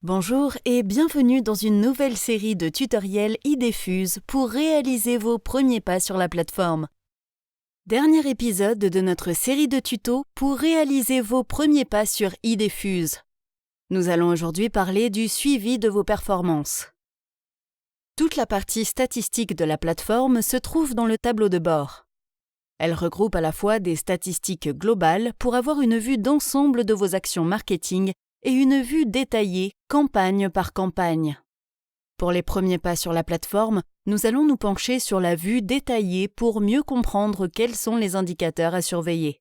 Bonjour et bienvenue dans une nouvelle série de tutoriels iDifuse pour réaliser vos premiers pas sur la plateforme. Dernier épisode de notre série de tutos pour réaliser vos premiers pas sur iDifuse. Nous allons aujourd'hui parler du suivi de vos performances. Toute la partie statistique de la plateforme se trouve dans le tableau de bord. Elle regroupe à la fois des statistiques globales pour avoir une vue d'ensemble de vos actions marketing et une vue détaillée campagne par campagne. Pour les premiers pas sur la plateforme, nous allons nous pencher sur la vue détaillée pour mieux comprendre quels sont les indicateurs à surveiller.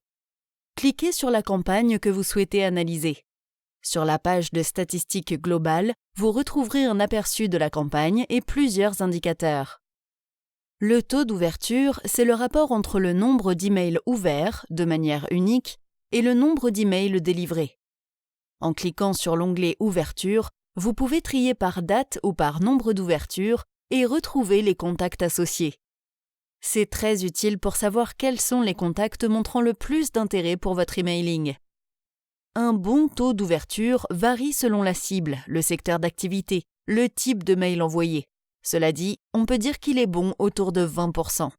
Cliquez sur la campagne que vous souhaitez analyser. Sur la page de statistiques globales, vous retrouverez un aperçu de la campagne et plusieurs indicateurs. Le taux d'ouverture, c'est le rapport entre le nombre d'emails ouverts, de manière unique, et le nombre d'emails délivrés. En cliquant sur l'onglet « Ouverture », vous pouvez trier par date ou par nombre d'ouvertures et retrouver les contacts associés. C'est très utile pour savoir quels sont les contacts montrant le plus d'intérêt pour votre emailing. Un bon taux d'ouverture varie selon la cible, le secteur d'activité, le type de mail envoyé. Cela dit, on peut dire qu'il est bon autour de 20%.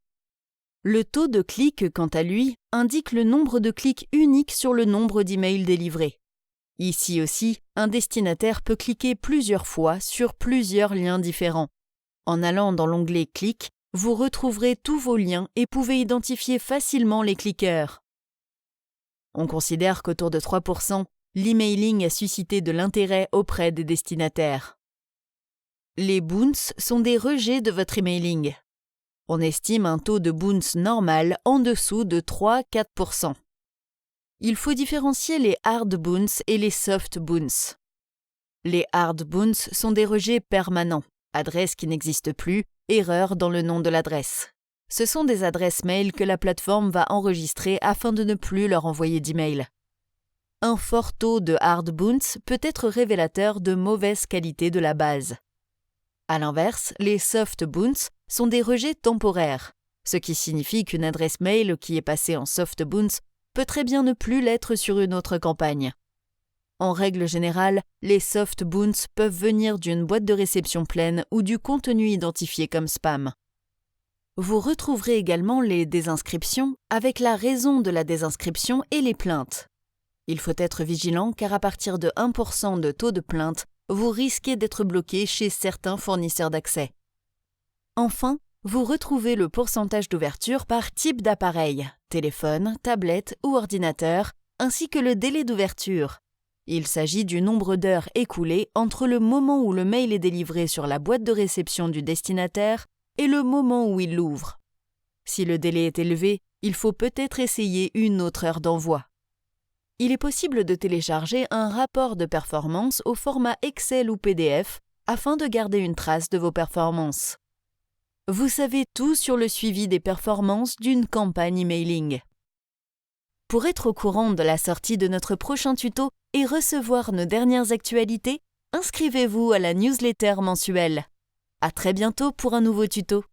Le taux de clic, quant à lui, indique le nombre de clics uniques sur le nombre d'emails délivrés. Ici aussi, un destinataire peut cliquer plusieurs fois sur plusieurs liens différents. En allant dans l'onglet « Clic », vous retrouverez tous vos liens et pouvez identifier facilement les cliqueurs. On considère qu'autour de 3%, l'emailing a suscité de l'intérêt auprès des destinataires. Les bounces sont des rejets de votre emailing. On estime un taux de bounce normal en dessous de 3-4%. Il faut différencier les hard bounce et les soft bounce. Les hard bounce sont des rejets permanents, adresse qui n'existe plus, erreur dans le nom de l'adresse. Ce sont des adresses mail que la plateforme va enregistrer afin de ne plus leur envoyer d'email. Un fort taux de hard bounce peut être révélateur de mauvaise qualité de la base. À l'inverse, les soft bounce sont des rejets temporaires, ce qui signifie qu'une adresse mail qui est passée en soft bounce peut très bien ne plus l'être sur une autre campagne. En règle générale, les soft bounce peuvent venir d'une boîte de réception pleine ou du contenu identifié comme spam. Vous retrouverez également les désinscriptions avec la raison de la désinscription et les plaintes. Il faut être vigilant car à partir de 1% de taux de plainte, vous risquez d'être bloqué chez certains fournisseurs d'accès. Enfin, vous retrouvez le pourcentage d'ouverture par type d'appareil, téléphone, tablette ou ordinateur, ainsi que le délai d'ouverture. Il s'agit du nombre d'heures écoulées entre le moment où le mail est délivré sur la boîte de réception du destinataire et le moment où il l'ouvre. Si le délai est élevé, il faut peut-être essayer une autre heure d'envoi. Il est possible de télécharger un rapport de performance au format Excel ou PDF afin de garder une trace de vos performances. Vous savez tout sur le suivi des performances d'une campagne emailing. Pour être au courant de la sortie de notre prochain tuto et recevoir nos dernières actualités, inscrivez-vous à la newsletter mensuelle. À très bientôt pour un nouveau tuto.